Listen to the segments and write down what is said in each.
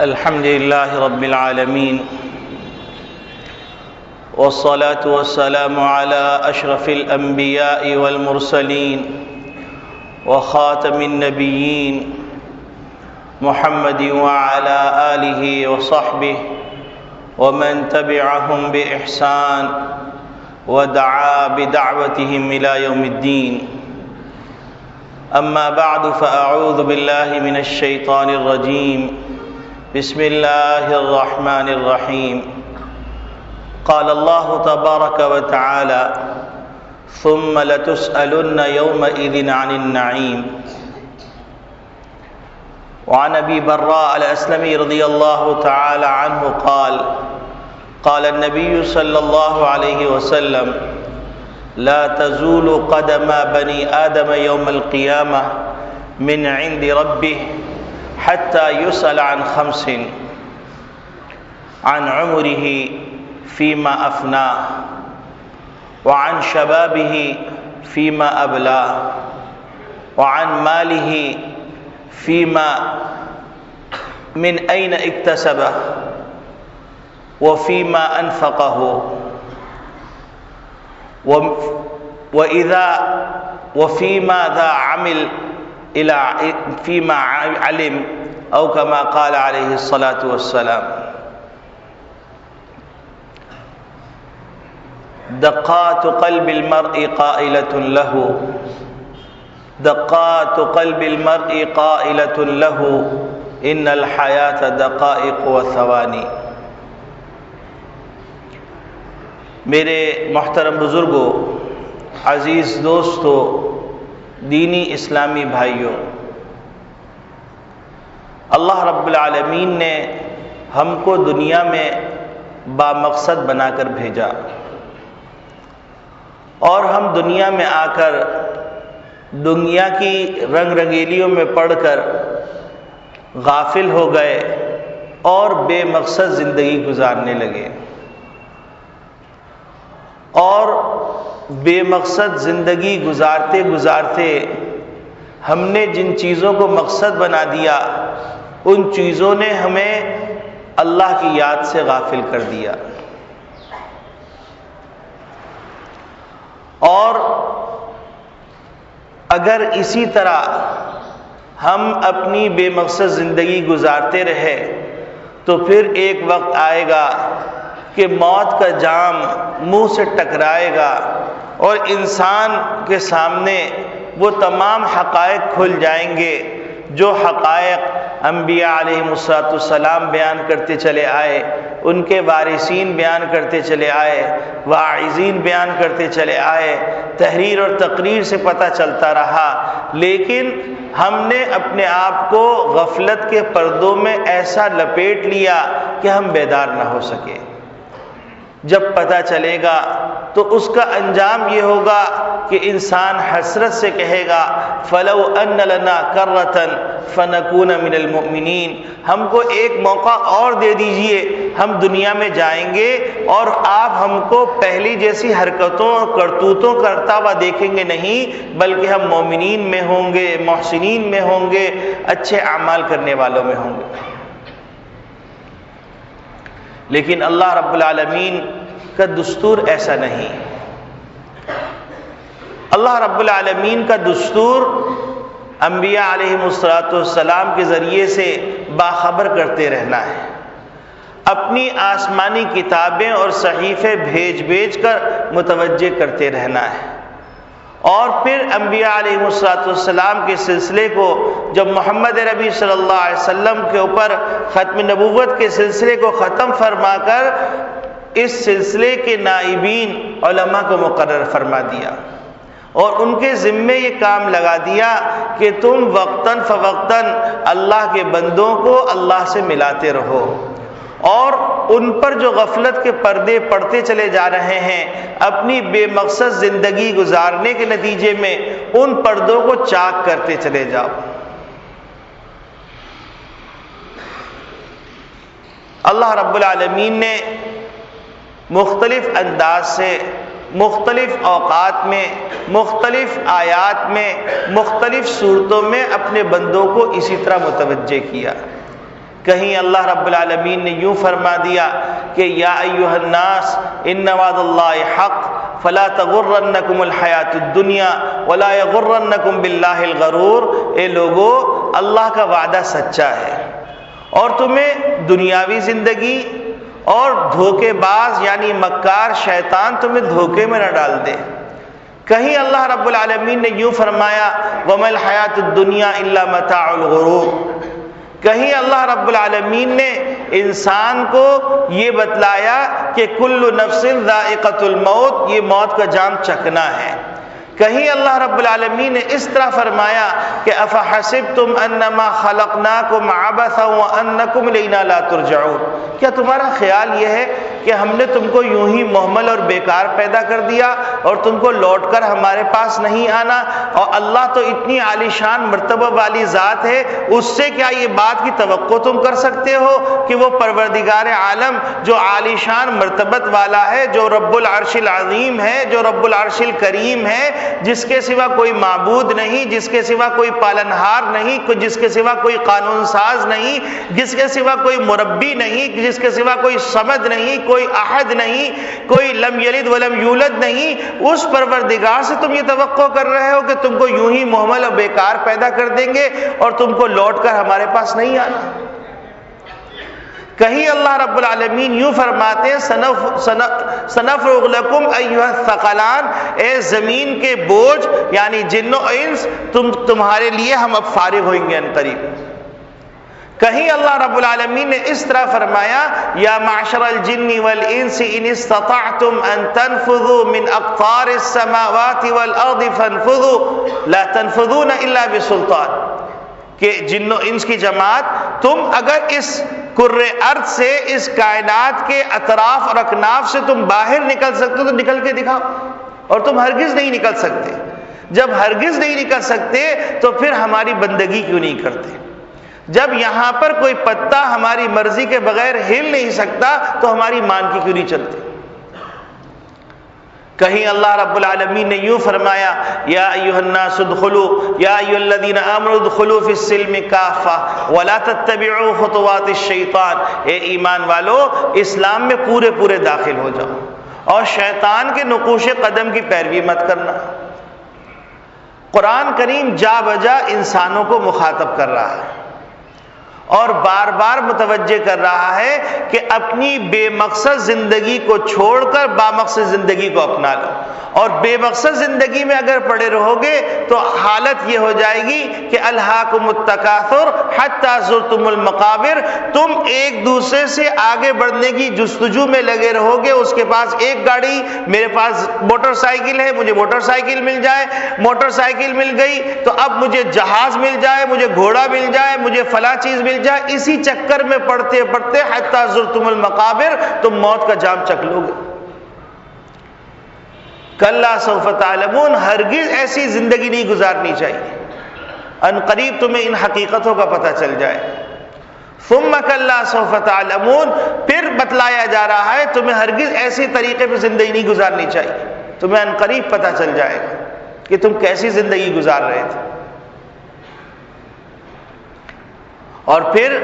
الحمد لله رب العالمين والصلاة والسلام على أشرف الأنبياء والمرسلين وخاتم النبيين محمد وعلى آله وصحبه ومن تبعهم بإحسان ودعا بدعوتهم إلى يوم الدين. أما بعد فأعوذ بالله من الشيطان الرجيم. بسم الله الرحمن الرحيم. قال الله تبارك وتعالى ثم لتسألن يومئذ عن النعيم. وعن أبي براء الأسلمي رضي الله تعالى عنه قال قال النبي صلى الله عليه وسلم لا تزول قدم بني آدم يوم القيامة من عند ربه حتى يسأل عن خمس: عن عمره فيما أفناه، وعن شبابه فيما أبلاه، وعن ماله فيما من أين اكتسبه وفيما أنفقه، وفيماذا عمل فيما علم، أو كما قال عليه الصلاة والسلام. دقات قلب المرء قائلة له دقات قلب المرء قائلة له إن الحياة دقائق وثواني. میرے محترم بزرگوں، عزیز دوستوں، دینی اسلامی بھائیوں، اللہ رب العالمین نے ہم کو دنیا میں بامقصد بنا کر بھیجا، اور ہم دنیا میں آ کر دنیا کی رنگ رنگیلیوں میں پڑھ کر غافل ہو گئے اور بے مقصد زندگی گزارنے لگے. اور بے مقصد زندگی گزارتے گزارتے ہم نے جن چیزوں کو مقصد بنا دیا، ان چیزوں نے ہمیں اللہ کی یاد سے غافل کر دیا. اور اگر اسی طرح ہم اپنی بے مقصد زندگی گزارتے رہے تو پھر ایک وقت آئے گا کہ موت کا جام منہ سے ٹکرائے گا اور انسان کے سامنے وہ تمام حقائق کھل جائیں گے جو حقائق انبیاء علیہم السلام بیان کرتے چلے آئے، ان کے وارثین بیان کرتے چلے آئے، واعظین بیان کرتے چلے آئے، تحریر اور تقریر سے پتہ چلتا رہا. لیکن ہم نے اپنے آپ کو غفلت کے پردوں میں ایسا لپیٹ لیا کہ ہم بیدار نہ ہو سکے. جب پتہ چلے گا تو اس کا انجام یہ ہوگا کہ انسان حسرت سے کہے گا فَلَوْ أَنَّ لَنَا كَرَّةً فَنَكُونَ مِنَ الْمُؤْمِنِينَ. ہم کو ایک موقع اور دے دیجئے، ہم دنیا میں جائیں گے اور آپ ہم کو پہلی جیسی حرکتوں اور کرتوتوں کرتا ہوا دیکھیں گے نہیں، بلکہ ہم مومنین میں ہوں گے، محسنین میں ہوں گے، اچھے اعمال کرنے والوں میں ہوں گے. لیکن اللہ رب العالمین کا دستور ایسا نہیں. اللہ رب العالمین کا دستور انبیاء علیہم السلام کے ذریعے سے باخبر کرتے رہنا ہے، اپنی آسمانی کتابیں اور صحیفے بھیج بھیج کر متوجہ کرتے رہنا ہے. اور پھر انبیاء علیہ السلام کے سلسلے کو جب محمد نبی صلی اللہ علیہ وسلم کے اوپر ختم نبوت کے سلسلے کو ختم فرما کر اس سلسلے کے نائبین علماء کو مقرر فرما دیا اور ان کے ذمے یہ کام لگا دیا کہ تم وقتاً فوقتاً اللہ کے بندوں کو اللہ سے ملاتے رہو، اور ان پر جو غفلت کے پردے پڑتے چلے جا رہے ہیں، اپنی بے مقصد زندگی گزارنے کے نتیجے میں ان پردوں کو چاک کرتے چلے جاؤ. اللہ رب العالمین نے مختلف انداز سے مختلف اوقات میں مختلف آیات میں مختلف صورتوں میں اپنے بندوں کو اسی طرح متوجہ کیا. کہیں اللہ رب العالمین نے یوں فرما دیا کہ یا ایھا الناس ان وعد اللہ حق فلا تغرنکم الحیات الدنیا ولا یغرنکم باللہ الغرور۔ اے لوگو، اللہ کا وعدہ سچا ہے اور تمہیں دنیاوی زندگی اور دھوکے باز یعنی مکار شیطان تمہیں دھوکے میں نہ ڈال دے۔ کہیں اللہ رب العالمین نے یوں فرمایا وَمَا الْحَيَاةُ الدُّنْيَا إِلَّا مَتَاعُ الْغُرُورِ۔ کہیں اللہ رب العالمین نے انسان کو یہ بتلایا کہ کل نفس ذائقۃ الموت، یہ موت کا جام چکھنا ہے۔ کہیں اللہ رب العالمین نے اس طرح فرمایا کہ افحسبتم انما خلقناکم عبثا وانکم الینا لا ترجعون۔ کیا تمہارا خیال یہ ہے کہ ہم نے تم کو یوں ہی مہمل اور بیکار پیدا کر دیا اور تم کو لوٹ کر ہمارے پاس نہیں آنا؟ اور اللہ تو اتنی عالی شان مرتبہ والی ذات ہے، اس سے کیا یہ بات کی توقع تم کر سکتے ہو کہ وہ پروردگار عالم جو عالی شان مرتبت والا ہے، جو رب العرش العظیم ہے، جو رب العرش الکریم ہے، جس کے سوا کوئی معبود نہیں، جس کے سوا کوئی پالنہار نہیں، جس کے سوا کوئی قانون ساز نہیں، جس کے سوا کوئی مربی نہیں، جس کے سوا کوئی صمد نہیں، کوئی احد نہیں، کوئی لم یلد ولم یولد نہیں، اس پروردگار سے تم یہ توقع کر رہے ہو کہ تم کو یوں ہی مہمل اور بیکار پیدا کر دیں گے اور تم کو لوٹ کر ہمارے پاس نہیں آنا؟ کہیں اللہ رب العالمین یوں فرماتے ہیں سنفرغ لکم ایھا الثقلان، اے زمین کے بوجھ یعنی جن و انس تمہارے لیے ہم اب فارغ ہوئیں گے ان قریب۔ کہیں اللہ رب العالمین نے اس طرح فرمایا یا معشر الجن والانس ان استطعتم ان تنفذوا من اقطار السماوات والارض فانفذوا لا تنفذون الا بسلطان، کہ جن و انس کی جماعت تم اگر اس کرۂ ارض سے، اس کائنات کے اطراف اور اکناف سے تم باہر نکل سکتے تو نکل کے دکھاؤ، اور تم ہرگز نہیں نکل سکتے۔ جب ہرگز نہیں نکل سکتے تو پھر ہماری بندگی کیوں نہیں کرتے؟ جب یہاں پر کوئی پتا ہماری مرضی کے بغیر ہل نہیں سکتا تو ہماری مان کی کیوں نہیں چلتی؟ کہیں اللہ رب العالمین نے یوں فرمایا یا ایھا الناس ادخلوا یا ایھا الذین آمنوا ادخلوا فی السلم کافہ ولا تتبعوا خطوات الشیطان، اے ایمان والو اسلام میں پورے پورے داخل ہو جاؤ اور شیطان کے نقوش قدم کی پیروی مت کرنا۔ قرآن کریم جا بجا انسانوں کو مخاطب کر رہا ہے اور بار بار متوجہ کر رہا ہے کہ اپنی بے مقصد زندگی کو چھوڑ کر بامقصد زندگی کو اپنا لو، اور بے مقصد زندگی میں اگر پڑے رہو گے تو حالت یہ ہو جائے گی کہ الہاکم التکاثر حتی زرتم المقابر، تم ایک دوسرے سے آگے بڑھنے کی جستجو میں لگے رہو گے۔ اس کے پاس ایک گاڑی، میرے پاس موٹر سائیکل ہے، مجھے موٹر سائیکل مل جائے، موٹر سائیکل مل گئی تو اب مجھے جہاز مل جائے، مجھے گھوڑا مل جائے، مجھے فلاں چیز مل جائے، اسی چکر میں پڑھتے پڑھتے حتی زرتم المقابر تم موت کا جام چکھ لو گے۔ کلا سوف تعلمون، ہرگز ایسی زندگی نہیں گزارنی چاہیے، ان قریب تمہیں ان حقیقتوں کا پتہ چل جائے۔ ثم کلا سوف تعلمون، پھر بتلایا جا رہا ہے تمہیں ہرگز ایسی طریقے پہ زندگی نہیں گزارنی چاہیے، تمہیں ان قریب پتہ چل جائے گا کہ تم کیسی زندگی گزار رہے تھے۔ اور پھر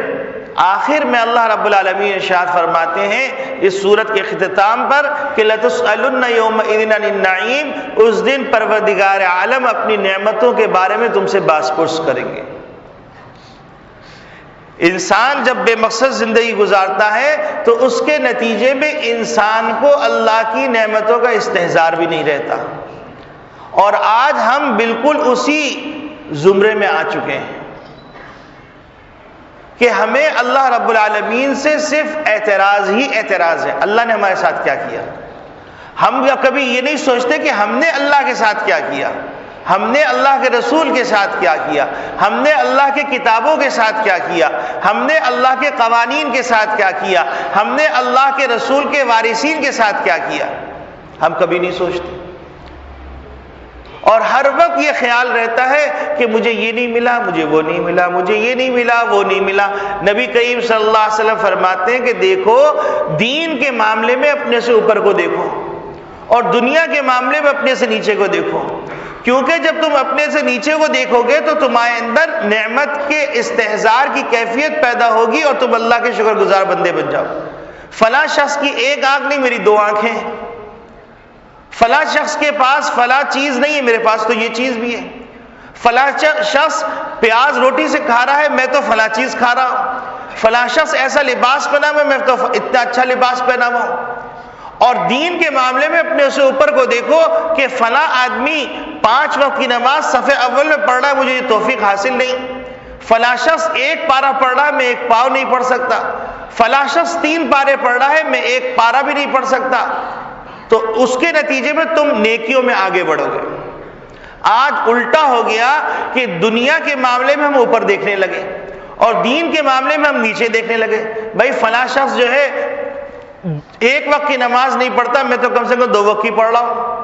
آخر میں اللہ رب العالمین ارشاد فرماتے ہیں اس سورت کے اختتام پر کہ لَتُسْأَلُنَّ يَوْمَئِذٍ عَنِ النَّعِيمِ، اس دن پروردگار عالم اپنی نعمتوں کے بارے میں تم سے باز پرس کریں گے۔ انسان جب بے مقصد زندگی گزارتا ہے تو اس کے نتیجے میں انسان کو اللہ کی نعمتوں کا استحضار بھی نہیں رہتا، اور آج ہم بالکل اسی زمرے میں آ چکے ہیں کہ ہمیں اللہ رب العالمین سے صرف اعتراض ہی اعتراض ہے۔ اللہ نے ہمارے ساتھ کیا کیا؟ ہم کبھی یہ نہیں سوچتے کہ ہم نے اللہ کے ساتھ کیا کیا، ہم نے اللہ کے رسول کے ساتھ کیا کیا، ہم نے اللہ کے کتابوں کے ساتھ کیا کیا، ہم نے اللہ کے قوانین کے ساتھ کیا کیا، ہم نے اللہ کے رسول کے وارثین کے ساتھ کیا کیا، ہم کبھی نہیں سوچتے۔ اور ہر وقت یہ خیال رہتا ہے کہ مجھے یہ نہیں ملا، مجھے وہ نہیں ملا، مجھے یہ نہیں ملا، وہ نہیں ملا۔ نبی کریم صلی اللہ علیہ وسلم فرماتے ہیں کہ دیکھو دین کے معاملے میں اپنے سے اوپر کو دیکھو اور دنیا کے معاملے میں اپنے سے نیچے کو دیکھو۔ کیونکہ جب تم اپنے سے نیچے کو دیکھو گے تو تمہارے اندر نعمت کے استحضار کی کیفیت پیدا ہوگی اور تم اللہ کے شکر گزار بندے بن جاؤ. فلاں شخص کی ایک آنکھ نہیں، میری 2 آنکھیں. فلاں شخص کے پاس فلاں چیز نہیں ہے، میرے پاس تو یہ چیز بھی ہے. فلاں شخص پیاز روٹی سے کھا رہا ہے، میں تو فلاں چیز کھا رہا ہوں. فلاں شخص ایسا لباس پہنا ہوا ہے، میں تو اتنا اچھا لباس پہنا ہوا ہوں. اور دین کے معاملے میں اپنے سے اوپر کو دیکھو کہ فلاں آدمی 5 وقت کی نماز صف اول میں پڑھ رہا ہے، مجھے یہ توفیق حاصل نہیں. فلاں شخص 1 پارہ پڑھ رہا ہے، میں 1 پاؤ نہیں پڑھ سکتا. فلاں شخص 3 پارے پڑھ رہا ہے، میں 1 پارہ بھی نہیں پڑھ سکتا. تو اس کے نتیجے میں تم نیکیوں میں آگے بڑھو گے. آج الٹا ہو گیا کہ دنیا کے معاملے میں ہم اوپر دیکھنے لگے اور دین کے معاملے میں ہم نیچے دیکھنے لگے. بھائی فلاں شخص جو ہے 1 وقت کی نماز نہیں پڑھتا، میں تو کم سے کم 2 وقت کی پڑھ رہا ہوں.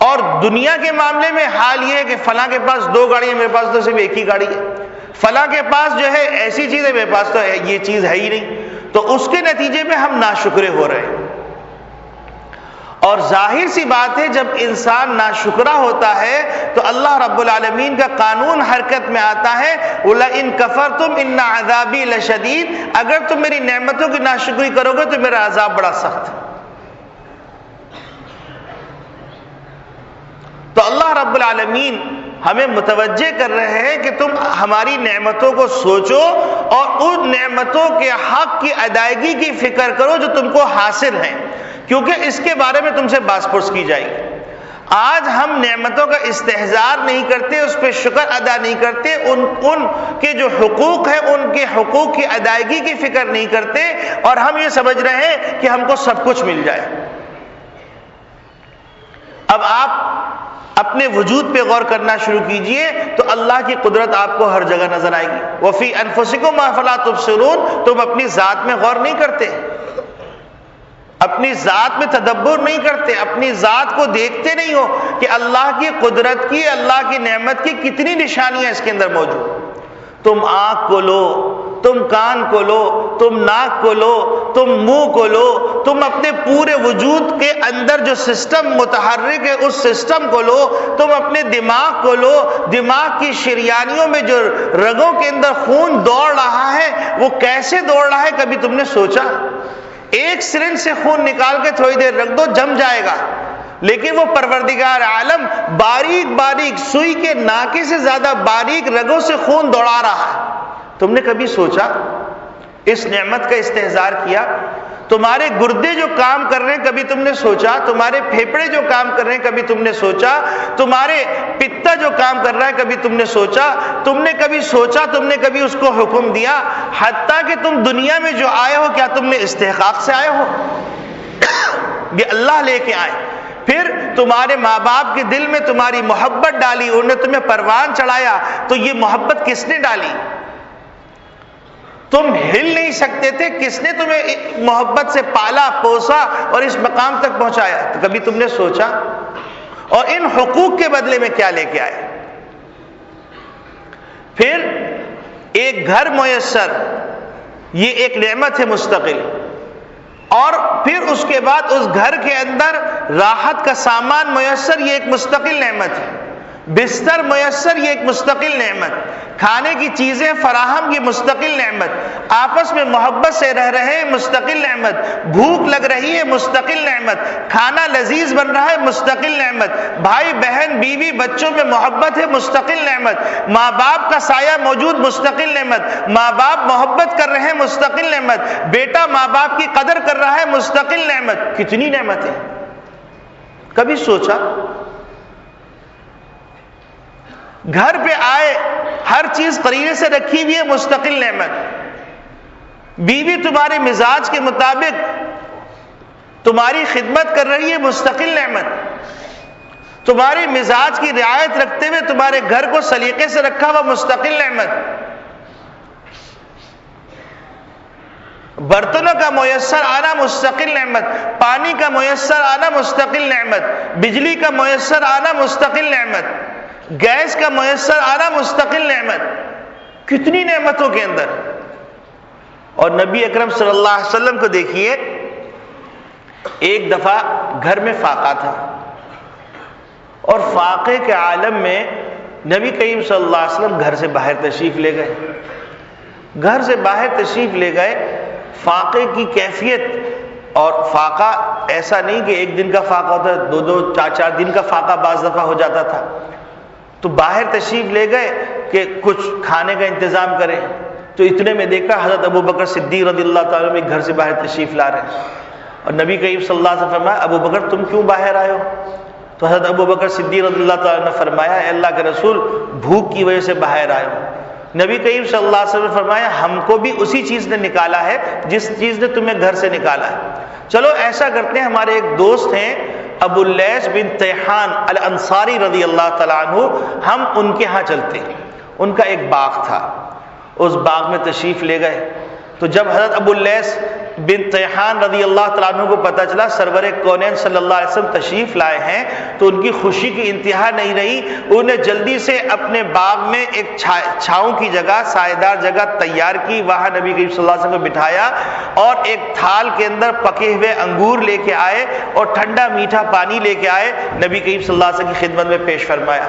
اور دنیا کے معاملے میں حال یہ ہے کہ فلاں کے پاس 2 گاڑی ہے، میرے پاس تو صرف 1 ہی گاڑی ہے. فلاں کے پاس جو ہے ایسی چیز ہے، میرے پاس تو یہ چیز ہے ہی نہیں. تو اس کے نتیجے میں ہم ناشکرے ہو رہے ہیں. اور ظاہر سی بات ہے جب انسان ناشکرا ہوتا ہے تو اللہ رب العالمین کا قانون حرکت میں آتا ہے، وَلَئِن كَفَرْتُمْ إِنَّ عَذَابِي لَشَدِيدٌ. اگر تم میری نعمتوں کی ناشکری کرو گے تو میرا عذاب بڑا سخت ہے. تو اللہ رب العالمین ہمیں متوجہ کر رہے ہیں کہ تم ہماری نعمتوں کو سوچو اور ان نعمتوں کے حق کی ادائیگی کی فکر کرو جو تم کو حاصل ہیں، کیونکہ اس کے بارے میں تم سے باس پرس کی جائے گی. آج ہم نعمتوں کا استحضار نہیں کرتے، اس پہ شکر ادا نہیں کرتے، ان کے جو حقوق ہیں ان کے حقوق کی ادائیگی کی فکر نہیں کرتے، اور ہم یہ سمجھ رہے ہیں کہ ہم کو سب کچھ مل جائے. اب آپ اپنے وجود پہ غور کرنا شروع کیجئے تو اللہ کی قدرت آپ کو ہر جگہ نظر آئے گی. وَفِي أَنفُسِكُمْ أَفَلَا تُبْصِرُونَ. تم اپنی ذات میں غور نہیں کرتے، اپنی ذات میں تدبر نہیں کرتے، اپنی ذات کو دیکھتے نہیں ہو کہ اللہ کی قدرت کی، اللہ کی نعمت کی کتنی نشانیاں اس کے اندر موجود. تم آنکھ کو لو، تم کان کو لو، تم ناک کو لو، تم منہ کو لو، تم اپنے پورے وجود کے اندر جو سسٹم متحرک ہے اس سسٹم کو لو، تم اپنے دماغ کو لو، دماغ کی شریانیوں میں جو رگوں کے اندر خون دوڑ رہا ہے وہ کیسے دوڑ رہا ہے کبھی تم نے سوچا؟ ایک سرنج سے خون نکال کے تھوڑی دیر رکھ دو، جم جائے گا، لیکن وہ پروردگار عالم باریک باریک سوئی کے ناکے سے زیادہ باریک رگوں سے خون دوڑا رہا ہے. تم نے کبھی سوچا؟ اس نعمت کا استحضار کیا؟ تمہارے گردے جو کام کر رہے ہیں کبھی تم نے سوچا؟ تمہارے پھیپھڑے جو کام کر رہے ہیں کبھی تم نے سوچا؟ تمہارے پتا جو کام کر رہا ہے کبھی تم نے سوچا؟ تم نے کبھی سوچا؟ تم نے کبھی اس کو حکم دیا؟ حتیٰ کہ تم دنیا میں جو آئے ہو کیا تم نے استحقاق سے آئے ہو؟ یہ اللہ لے کے آئے. پھر تمہارے ماں باپ کے دل میں تمہاری محبت ڈالی، انہوں نے تمہیں پروان چڑھایا، تو یہ محبت کس نے ڈالی؟ تم ہل نہیں سکتے تھے، کس نے تمہیں محبت سے پالا پوسا اور اس مقام تک پہنچایا؟ تو کبھی تم نے سوچا؟ اور ان حقوق کے بدلے میں کیا لے کے آئے؟ پھر ایک گھر میسر، یہ ایک نعمت ہے مستقل، اور پھر اس کے بعد اس گھر کے اندر راحت کا سامان میسر، یہ ایک مستقل نعمت ہے. بستر میسر، یہ ایک مستقل نعمت. کھانے کی چیزیں فراہم، یہ مستقل نعمت. آپس میں محبت سے رہ رہے ہیں، مستقل نعمت. بھوک لگ رہی ہے، مستقل نعمت. کھانا لذیذ بن رہا ہے، مستقل نعمت. بھائی بہن بیوی بچوں میں محبت ہے، مستقل نعمت. ماں باپ کا سایہ موجود، مستقل نعمت. ماں باپ محبت کر رہے ہیں، مستقل نعمت. بیٹا ماں باپ کی قدر کر رہا ہے، مستقل نعمت. کتنی نعمت ہے، کبھی سوچا؟ گھر پہ آئے، ہر چیز قرینے سے رکھی ہوئی ہے، مستقل نعمت. بیوی تمہارے مزاج کے مطابق تمہاری خدمت کر رہی ہے، مستقل نعمت. تمہارے مزاج کی رعایت رکھتے ہوئے تمہارے گھر کو سلیقے سے رکھا ہوا، مستقل نعمت. برتنوں کا میسر آنا، مستقل نعمت. پانی کا میسر آنا، مستقل نعمت. بجلی کا میسر آنا، مستقل نعمت. گیس کا میسر آنا، مستقل نعمت. کتنی نعمتوں کے اندر. اور نبی اکرم صلی اللہ علیہ وسلم کو دیکھیے، ایک دفعہ گھر میں فاقہ تھا اور فاقے کے عالم میں نبی کریم صلی اللہ علیہ وسلم گھر سے باہر تشریف لے گئے. گھر سے باہر تشریف لے گئے. فاقے کی کیفیت، اور فاقہ ایسا نہیں کہ ایک دن کا فاقہ ہوتا ہے، 2 4 دن کا فاقہ بعض دفعہ ہو جاتا تھا. تو باہر تشریف لے گئے کہ کچھ کھانے کا انتظام کریں. تو اتنے میں دیکھا حضرت ابو بکر صدیق رضی اللہ تعالیٰ عنہ گھر سے باہر تشریف لا رہے ہیں. اور نبی کریم صلی اللہ علیہ وسلم فرمایا ابو بکر تم کیوں باہر آئے ہو؟ تو حضرت ابو بکر صدیق رضی اللہ تعالیٰ نے فرمایا اے اللہ کے رسول بھوک کی وجہ سے باہر آئے ہوں. نبی کریم صلی اللہ علیہ وسلم نے فرمایا ہم کو بھی اسی چیز نے نکالا ہے جس چیز نے تمہیں گھر سے نکالا ہے. چلو ایسا کرتے ہیں، ہمارے ایک دوست ہیں ابو اللیث بن تیحان الانصاری رضی اللہ تعالیٰ عنہ، ہم ان کے ہاں چلتے ہیں. ان کا ایک باغ تھا، اس باغ میں تشریف لے گئے. تو جب حضرت ابو اللیث بن تیحان رضی اللہ تعالیٰ عنہ کو پتہ چلا سرور کونین صلی اللہ علیہ وسلم تشریف لائے ہیں تو ان کی خوشی کی انتہا نہیں رہی. انہیں جلدی سے اپنے باغ میں ایک چھاؤں کی جگہ، سائے دار جگہ تیار کی، وہاں نبی کریم صلی اللہ علیہ وسلم کو بٹھایا اور ایک تھال کے اندر پکے ہوئے انگور لے کے آئے اور ٹھنڈا میٹھا پانی لے کے آئے، نبی کریم صلی اللہ علیہ وسلم کی خدمت میں پیش فرمایا.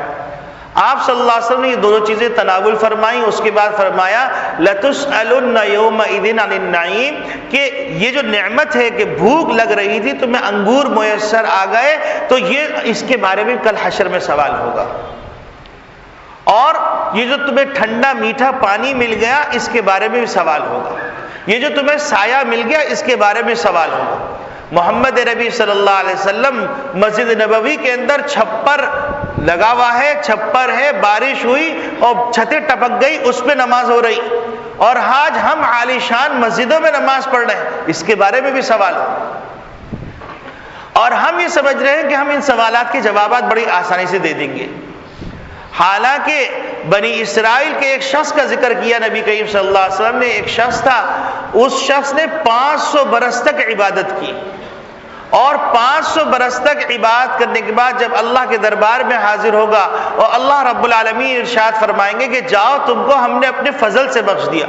آپ صلی اللہ علیہ وسلم نے یہ دونوں چیزیں تناول فرمائیں. اس کے بعد فرمایا لَتُسْأَلُنَّ يَوْمَئِذٍ عَنِ النَّعِيمِ، کہ یہ جو نعمت ہے کہ بھوک لگ رہی تھی تمہیں انگور میسر آ گئے، تو یہ اس کے بارے میں کل حشر میں سوال ہوگا. اور یہ جو تمہیں ٹھنڈا میٹھا پانی مل گیا اس کے بارے میں بھی سوال ہوگا. یہ جو تمہیں سایہ مل گیا اس کے بارے میں سوال ہوگا. محمد نبی صلی اللہ علیہ وسلم مسجد نبوی کے اندر چھپر لگا ہوا ہے، چھپر ہے، بارش ہوئی اور چھتیں ٹپک گئی، اس پہ نماز ہو رہی، اور آج ہم عالی شان مسجدوں میں نماز پڑھ رہے ہیں، اس کے بارے میں بھی سوال ہو. اور ہم یہ سمجھ رہے ہیں کہ ہم ان سوالات کے جوابات بڑی آسانی سے دے دیں گے. حالانکہ بنی اسرائیل کے ایک شخص کا ذکر کیا نبی کریم صلی اللہ علیہ وسلم نے. ایک شخص تھا، اس شخص نے 500 برس تک عبادت کی، اور 500 برس تک عبادت کرنے کے بعد جب اللہ کے دربار میں حاضر ہوگا اور اللہ رب العالمین ارشاد فرمائیں گے کہ جاؤ تم کو ہم نے اپنے فضل سے بخش دیا،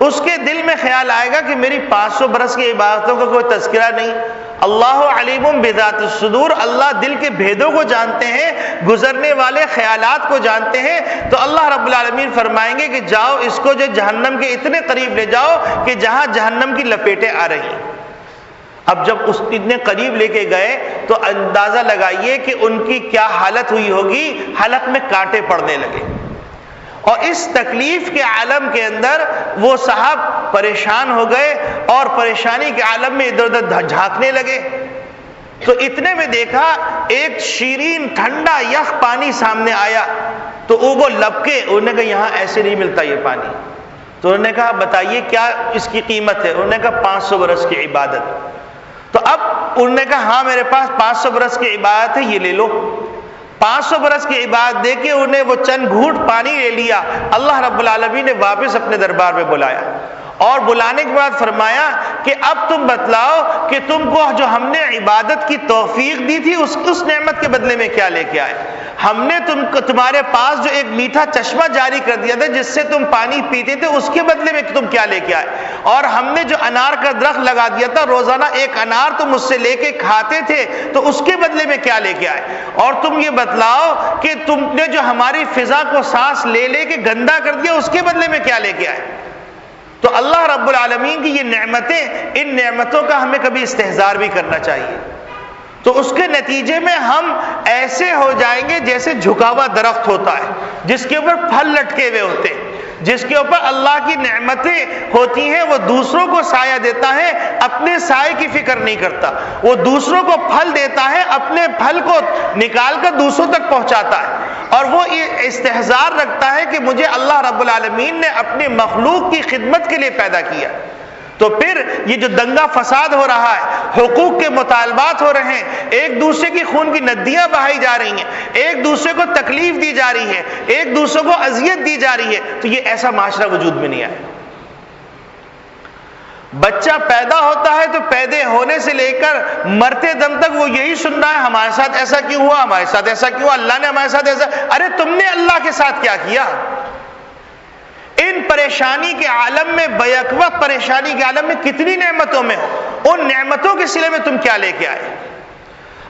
اس کے دل میں خیال آئے گا کہ میری 500 برس کی عبادتوں کا کوئی تذکرہ نہیں. اللہ علیم بذات الصدور، اللہ دل کے بھیدوں کو جانتے ہیں، گزرنے والے خیالات کو جانتے ہیں. تو اللہ رب العالمین فرمائیں گے کہ جاؤ اس کو جو جہنم کے اتنے قریب لے جاؤ کہ جہاں جہنم کی لپیٹیں آ رہی ہیں. اب جب اس اتنے قریب لے کے گئے تو اندازہ لگائیے کہ ان کی کیا حالت ہوئی ہوگی. حلق میں کانٹے پڑنے لگے، اور اس تکلیف کے عالم کے اندر وہ صاحب پریشان ہو گئے اور پریشانی کے عالم میں ادھر ادھر جھانکنے لگے. تو اتنے میں دیکھا ایک شیرین ٹھنڈا یخ پانی سامنے آیا. تو وہ لپکے، انہوں نے کہا یہاں ایسے نہیں ملتا یہ پانی. تو انہوں نے کہا بتائیے کیا اس کی قیمت ہے؟ انہوں نے کہا 500 برس کی عبادت. تو اب انہوں نے کہا ہاں میرے پاس 500 برس کی عبادت ہے، یہ لے لو. 500 برس کی عبادت دے کے انہیں وہ چند گھونٹ پانی لے لیا. اللہ رب العالمین نے واپس اپنے دربار میں بلایا، اور بلانے کے بعد فرمایا کہ اب تم بتلاؤ کہ تم کو جو ہم نے عبادت کی توفیق دی تھی اس نعمت کے بدلے میں کیا لے کے آئے. ہم نے تمہارے پاس جو ایک میٹھا چشمہ جاری کر دیا تھا جس سے تم پانی پیتے تھے، اس کے بدلے میں تم کیا لے کے آئے. اور ہم نے جو انار کا درخت لگا دیا تھا، روزانہ ایک انار تم اس سے لے کے کھاتے تھے، تو اس کے بدلے میں کیا لے کے آئے. اور تم یہ بتلاؤ کہ تم نے جو ہماری فضا کو سانس لے لے کے گندا کر دیا، اس کے بدلے میں کیا لے کے آئے. تو اللہ رب العالمین کی یہ نعمتیں، ان نعمتوں کا ہمیں کبھی استحضار بھی کرنا چاہیے. تو اس کے نتیجے میں ہم ایسے ہو جائیں گے جیسے جھکا ہوا درخت ہوتا ہے جس کے اوپر پھل لٹکے ہوئے ہوتے ہیں، جس کے اوپر اللہ کی نعمتیں ہوتی ہیں. وہ دوسروں کو سایہ دیتا ہے، اپنے سائے کی فکر نہیں کرتا. وہ دوسروں کو پھل دیتا ہے، اپنے پھل کو نکال کر دوسروں تک پہنچاتا ہے. اور وہ یہ استحضار رکھتا ہے کہ مجھے اللہ رب العالمین نے اپنی مخلوق کی خدمت کے لیے پیدا کیا. تو پھر یہ جو دنگا فساد ہو رہا ہے، حقوق کے مطالبات ہو رہے ہیں، ایک دوسرے کی خون کی ندیاں بہائی جا رہی ہیں، ایک دوسرے کو تکلیف دی جا رہی ہے، ایک دوسرے کو اذیت دی جا رہی ہے، تو یہ ایسا معاشرہ وجود میں نہیں آئے. بچہ پیدا ہوتا ہے تو پیدا ہونے سے لے کر مرتے دم تک وہ یہی سن رہا ہے ہمارے ساتھ ایسا کیوں ہوا، ہمارے ساتھ ایسا کیوں ہوا، اللہ نے ہمارے ساتھ ایسا. ارے تم نے اللہ کے ساتھ کیا کیا؟ ان پریشانی کے عالم میں، بیک وقت پریشانی کے عالم میں کتنی نعمتوں میں ہو، ان نعمتوں کے سلے میں تم کیا لے کے آئے؟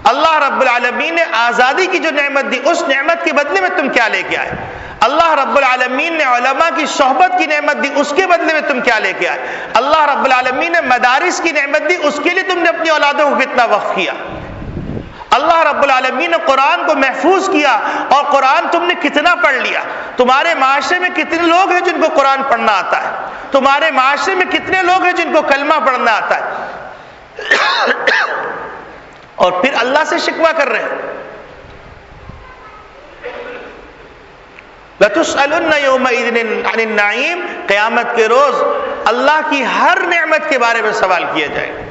اللہ رب العالمین نے آزادی کی جو نعمت دی، اس نعمت کے بدلے میں تم کیا لے کے آئے؟ اللہ رب العالمین نے علماء کی صحبت کی نعمت دی، اس کے بدلے میں تم کیا لے کے آئے؟ اللہ رب العالمین نے مدارس کی نعمت دی، اس کے لیے تم نے اپنی اولادوں کو کتنا وقف کیا؟ اللہ رب العالمین نے قرآن کو محفوظ کیا، اور قرآن تم نے کتنا پڑھ لیا؟ تمہارے معاشرے میں کتنے لوگ ہیں جن کو قرآن پڑھنا آتا ہے؟ تمہارے معاشرے میں کتنے لوگ ہیں جن کو کلمہ پڑھنا آتا ہے؟ اور پھر اللہ سے شکوہ کر رہے ہیں۔ لَتُسْأَلُنَّ يَوْمَئِذٍ عَنِ النَّعِيمِ، قیامت کے روز اللہ کی ہر نعمت کے بارے میں سوال کیا جائے گا۔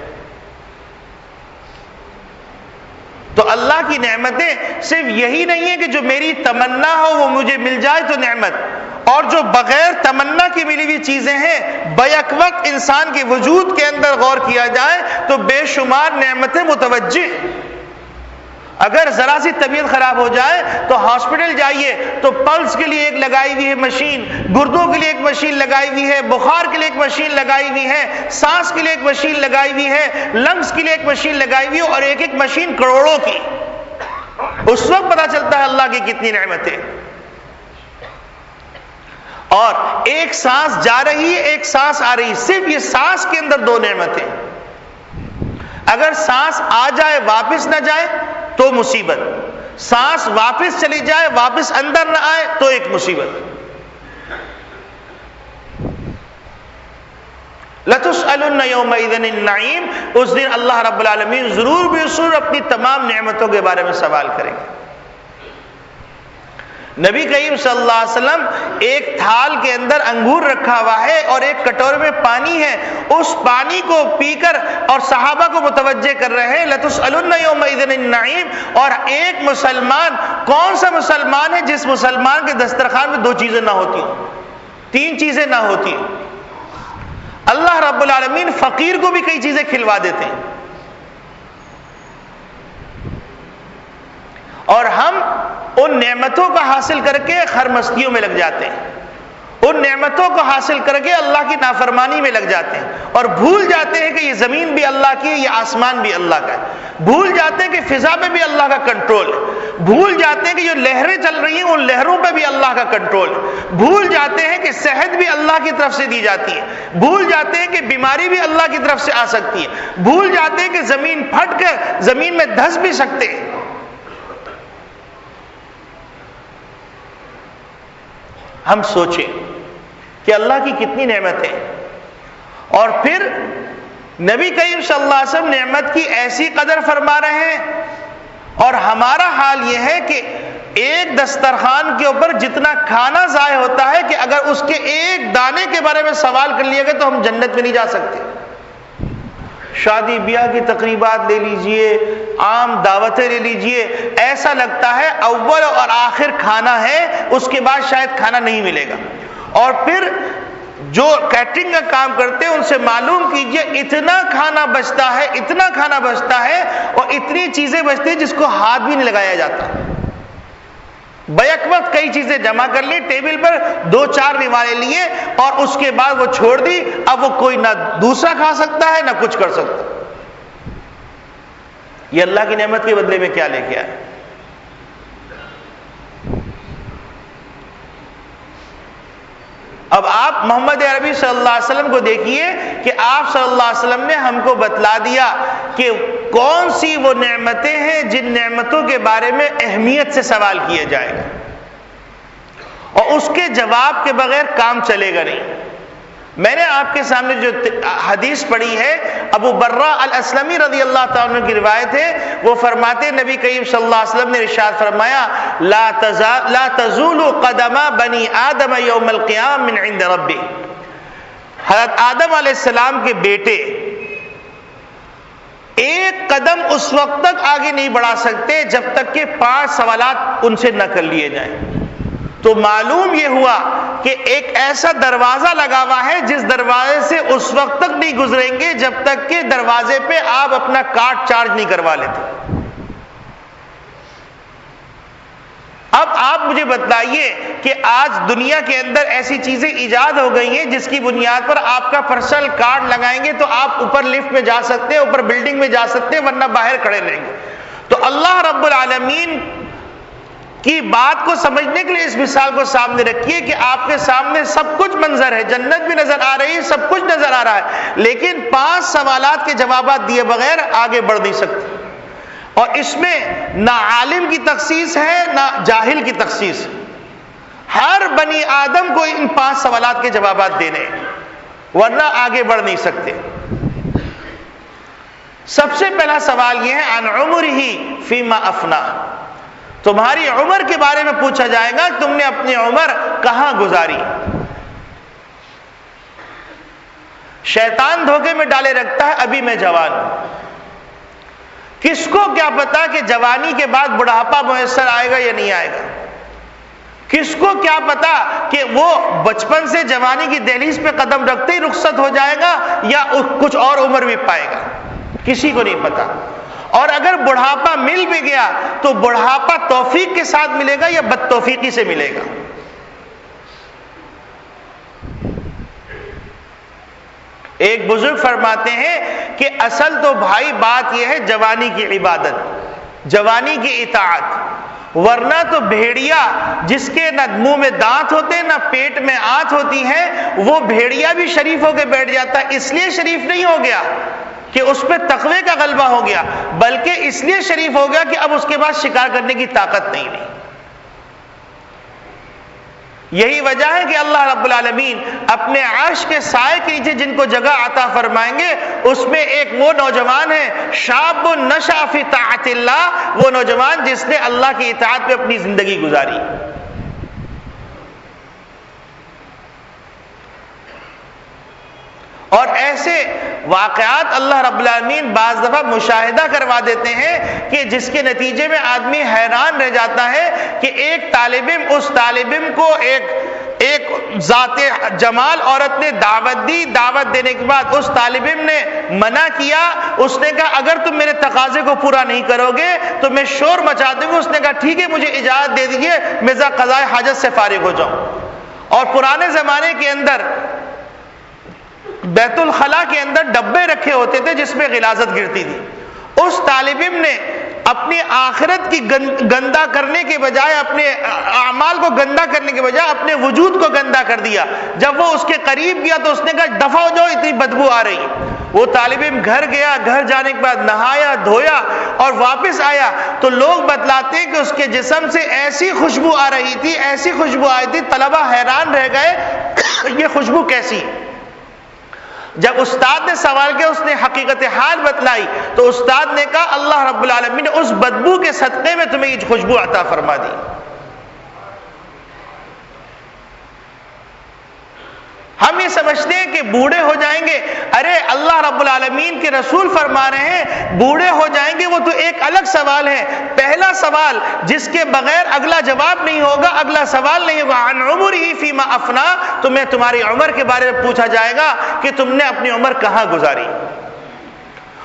تو اللہ کی نعمتیں صرف یہی نہیں ہے کہ جو میری تمنا ہو وہ مجھے مل جائے تو نعمت، اور جو بغیر تمنا کی ملی ہوئی چیزیں ہیں بیک وقت انسان کے وجود کے اندر غور کیا جائے تو بے شمار نعمتیں متوجہ۔ اگر ذرا سی طبیعت خراب ہو جائے تو ہاسپٹل جائیے تو پلس کے لیے ایک لگائی ہوئی ہے مشین، گردوں کے لیے ایک مشین لگائی ہوئی ہے، بخار کے لیے ایک مشین لگائی ہوئی ہے، سانس کے لیے ایک مشین لگائی ہوئی ہے، لنگس کے لیے ایک مشین لگائی ہوئی ہے، اور ایک ایک مشین کروڑوں کی۔ اس وقت پتہ چلتا ہے اللہ کی کتنی نعمتیں۔ اور ایک سانس جا رہی ہے، ایک سانس آ رہی ہے، صرف یہ سانس کے اندر دو نعمتیں۔ اگر سانس آ جائے واپس نہ جائے تو مصیبت، سانس واپس چلی جائے واپس اندر نہ آئے تو ایک مصیبت۔ لَتُسْأَلُنَّ يَوْمَئِذٍ عَنِ النَّعِيمِ، اس دن اللہ رب العالمین ضرور بے ضرور اپنی تمام نعمتوں کے بارے میں سوال کریں گے۔ نبی کریم صلی اللہ علیہ وسلم ایک تھال کے اندر انگور رکھا ہوا ہے اور ایک کٹورے میں پانی ہے، اس پانی کو پی کر اور صحابہ کو متوجہ کر رہے ہیں لَتُسْأَلُنَّ يَوْمَئِذٍ عَنِ النَّعِيمِ۔ اور ایک مسلمان، کون سا مسلمان ہے جس مسلمان کے دسترخوان میں دو چیزیں نہ ہوتی ہوں، تین چیزیں نہ ہوتی ہوں؟ اللہ رب العالمین فقیر کو بھی کئی چیزیں کھلوا دیتے ہیں، اور ہم ان نعمتوں کا حاصل کر کے خرمستیوں میں لگ جاتے ہیں، ان نعمتوں کو حاصل کر کے اللہ کی نافرمانی میں لگ جاتے ہیں، اور بھول جاتے ہیں کہ یہ زمین بھی اللہ کی ہے، یہ آسمان بھی اللہ کا ہے، بھول جاتے ہیں کہ فضا میں بھی اللہ کا کنٹرول ہے، بھول جاتے ہیں کہ جو لہریں چل رہی ہیں ان لہروں پہ بھی اللہ کا کنٹرول ہے، بھول جاتے ہیں کہ صحت بھی اللہ کی طرف سے دی جاتی ہے، بھول جاتے ہیں کہ بیماری بھی اللہ کی طرف سے آ سکتی ہے، بھول جاتے ہیں کہ زمین پھٹ کر زمین میں دھس بھی سکتے ہیں۔ ہم سوچیں کہ اللہ کی کتنی نعمتیں، اور پھر نبی کریم صلی اللہ علیہ وسلم نعمت کی ایسی قدر فرما رہے ہیں، اور ہمارا حال یہ ہے کہ ایک دسترخوان کے اوپر جتنا کھانا ضائع ہوتا ہے کہ اگر اس کے ایک دانے کے بارے میں سوال کر لیا گیا تو ہم جنت میں نہیں جا سکتے۔ شادی بیاہ کی تقریبات لے لیجئے، عام دعوتیں لے لیجئے، ایسا لگتا ہے اول اور آخر کھانا ہے، اس کے بعد شاید کھانا نہیں ملے گا۔ اور پھر جو کیٹرنگ کا کام کرتے ہیں ان سے معلوم کیجئے اتنا کھانا بچتا ہے، اتنا کھانا بچتا ہے، اور اتنی چیزیں بچتی ہیں جس کو ہاتھ بھی نہیں لگایا جاتا۔ بیک وقت کئی چیزیں جمع کر لی ٹیبل پر، دو چار نوالے لیے اور اس کے بعد وہ چھوڑ دی، اب وہ کوئی نہ دوسرا کھا سکتا ہے نہ کچھ کر سکتا۔ یہ اللہ کی نعمت کے بدلے میں کیا لے کے آئے؟ اب آپ محمد عربی صلی اللہ علیہ وسلم کو دیکھیے کہ آپ صلی اللہ علیہ وسلم نے ہم کو بتلا دیا کہ کون سی وہ نعمتیں ہیں جن نعمتوں کے بارے میں اہمیت سے سوال کیا جائے گا، اور اس کے جواب کے بغیر کام چلے گا نہیں۔ میں نے آپ کے سامنے جو حدیث پڑھی ہے، ابو برہ الاسلمی رضی اللہ تعالیٰ عنہ کی روایت ہے، وہ فرماتے نبی کریم صلی اللہ علیہ وسلم نے ارشاد فرمایا لا تزول قدم بنی آدم یوم القیامہ من عند ربی۔ حضرت آدم علیہ السلام کے بیٹے ایک قدم اس وقت تک آگے نہیں بڑھا سکتے جب تک کہ 5 سوالات ان سے نہ کر لیے جائیں۔ تو معلوم یہ ہوا کہ ایک ایسا دروازہ لگا ہوا ہے جس دروازے سے اس وقت تک نہیں گزریں گے جب تک کہ دروازے پہ آپ اپنا کارڈ چارج نہیں کروا لیتے۔ اب آپ مجھے بتلائیے کہ آج دنیا کے اندر ایسی چیزیں ایجاد ہو گئی ہیں جس کی بنیاد پر آپ کا پرسنل کارڈ لگائیں گے تو آپ اوپر لفٹ میں جا سکتے ہیں، اوپر بلڈنگ میں جا سکتے ہیں، ورنہ باہر کھڑے رہیں گے۔ تو تو اللہ رب العالمین کی بات کو سمجھنے کے لیے اس مثال کو سامنے رکھیے کہ آپ کے سامنے سب کچھ منظر ہے، جنت بھی نظر آ رہی ہے، سب کچھ نظر آ رہا ہے، لیکن 5 سوالات کے جوابات دیے بغیر آگے بڑھ نہیں سکتے. اور اس میں نہ عالم کی تخصیص ہے نہ جاہل کی تخصیص. ہر بنی آدم کو ان 5 سوالات کے جوابات دینے ہیں، ورنہ آگے بڑھ نہیں سکتے. سب سے پہلا سوال یہ ہے عن عمرہ فیما افنا. تمہاری عمر کے بارے میں پوچھا جائے گا، تم نے اپنی عمر کہاں گزاری. شیطان دھوکے میں ڈالے رکھتا ہے ابھی میں جوان ہوں. کس کو کیا پتا کہ جوانی کے بعد بڑھاپا میسر آئے گا یا نہیں آئے گا. کس کو کیا پتا کہ وہ بچپن سے جوانی کی دہلیز پہ قدم رکھتے ہی رخصت ہو جائے گا یا کچھ اور عمر بھی پائے گا. کسی کو نہیں پتا. اور اگر بڑھاپا مل بھی گیا تو بڑھاپا توفیق کے ساتھ ملے گا یا بد توفیقی سے ملے گا. ایک بزرگ فرماتے ہیں کہ اصل تو بھائی بات یہ ہے جوانی کی عبادت، جوانی کی اطاعت. ورنہ تو بھیڑیا جس کے نہ منہ میں دانت ہوتے نہ پیٹ میں آنت ہوتی ہے، وہ بھیڑیا بھی شریف ہو کے بیٹھ جاتا. اس لیے شریف نہیں ہو گیا کہ اس پہ تقوی کا غلبہ ہو گیا، بلکہ اس لیے شریف ہو گیا کہ اب اس کے بعد شکار کرنے کی طاقت نہیں رہی. یہی وجہ ہے کہ اللہ رب العالمین اپنے عرش کے سائے کے نیچے جن کو جگہ عطا فرمائیں گے، اس میں ایک وہ نوجوان ہے شاب نشأ فی طاعت اللہ، وہ نوجوان جس نے اللہ کی اطاعت پہ اپنی زندگی گزاری. اور ایسے واقعات اللہ رب العالمین بعض دفعہ مشاہدہ کروا دیتے ہیں کہ جس کے نتیجے میں آدمی حیران رہ جاتا ہے کہ ایک طالب علم، اس طالب علم کو ایک ذات جمال عورت نے دعوت دی. دعوت دینے کے بعد اس طالب علم نے منع کیا. اس نے کہا اگر تم میرے تقاضے کو پورا نہیں کرو گے تو میں شور مچا دوں گا. اس نے کہا ٹھیک ہے مجھے اجازت دے دیجیے، میں قضاء حاجت سے فارغ ہو جاؤں. اور پرانے زمانے کے اندر بیت الخلاء کے اندر ڈبے رکھے ہوتے تھے جس میں غلاظت گرتی تھی. اس طالب علم نے اپنی آخرت کی گندا کرنے کے بجائے، اپنے اعمال کو گندا کرنے کے بجائے اپنے وجود کو گندا کر دیا. جب وہ اس کے قریب گیا تو اس نے کہا دفع ہو جاؤ، اتنی بدبو آ رہی. وہ طالب علم گھر گیا، گھر جانے کے بعد نہایا دھویا اور واپس آیا تو لوگ بتلاتے ہیں کہ اس کے جسم سے ایسی خوشبو آ رہی تھی، ایسی خوشبو آئی تھی، طلبہ حیران رہ گئے یہ خوشبو کیسی. جب استاد نے سوال کیا، اس نے حقیقت حال بتلائی تو استاد نے کہا اللہ رب العالمین نے اس بدبو کے صدقے میں تمہیں یہ خوشبو عطا فرما دی. ہم یہ سمجھتے ہیں کہ بوڑھے ہو جائیں گے. ارے اللہ رب العالمین کے رسول فرما رہے ہیں بوڑھے ہو جائیں گے، وہ تو ایک الگ سوال ہے. پہلا سوال جس کے بغیر اگلا جواب نہیں ہوگا، اگلا سوال نہیں ہوگا عن عمرہ فیما افنا. تمہیں تمہاری عمر کے بارے میں پوچھا جائے گا کہ تم نے اپنی عمر کہاں گزاری.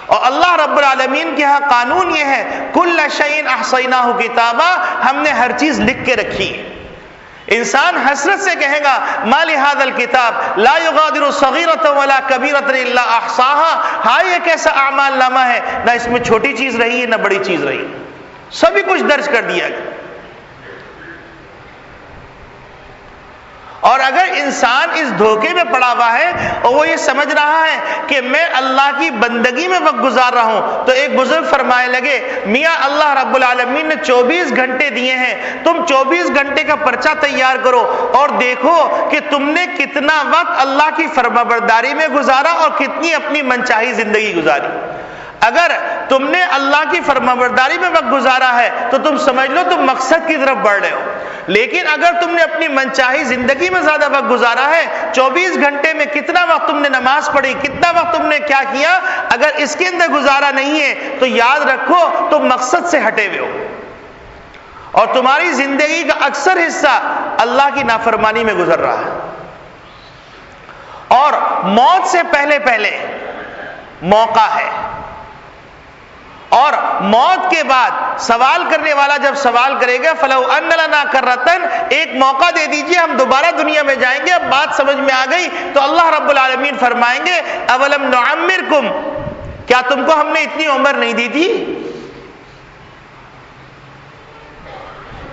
اور اللہ رب العالمین کے ہاں قانون یہ ہے کل شیء احصیناہ کتابا، ہم نے ہر چیز لکھ کے رکھی ہے. انسان حسرت سے کہے گا ما لہذا الکتاب لا یغادر صغیرۃ ولا کبیرۃ الا احصاها. ہاں یہ کیسا اعمال نامہ ہے، نہ اس میں چھوٹی چیز رہی ہے نہ بڑی چیز رہی، سبھی کچھ درج کر دیا گیا. اور اگر انسان اس دھوکے میں پڑا ہوا ہے اور وہ یہ سمجھ رہا ہے کہ میں اللہ کی بندگی میں وقت گزار رہا ہوں، تو ایک بزرگ فرمائے لگے میاں اللہ رب العالمین نے 24 گھنٹے دیے ہیں، تم 24 گھنٹے کا پرچہ تیار کرو اور دیکھو کہ تم نے کتنا وقت اللہ کی فرمانبرداری میں گزارا اور کتنی اپنی منچاہی زندگی گزاری. اگر تم نے اللہ کی فرمانبرداری میں وقت گزارا ہے تو تم سمجھ لو تم مقصد کی طرف بڑھ رہے ہو. لیکن اگر تم نے اپنی منچاہی زندگی میں زیادہ وقت گزارا ہے، 24 گھنٹے میں کتنا وقت تم نے نماز پڑھی، کتنا وقت تم نے کیا کیا، اگر اس کے اندر گزارا نہیں ہے تو یاد رکھو تم مقصد سے ہٹے ہوئے ہو اور تمہاری زندگی کا اکثر حصہ اللہ کی نافرمانی میں گزر رہا ہے. اور موت سے پہلے موقع ہے، اور موت کے بعد سوال کرنے والا جب سوال کرے گا فلو ان لنا کرتن، ایک موقع دے دیجئے ہم دوبارہ دنیا میں جائیں گے. اب بات سمجھ میں آ گئی تو اللہ رب العالمین فرمائیں گے اولم نعمرکم، کیا تم کو ہم نے اتنی عمر نہیں دی تھی؟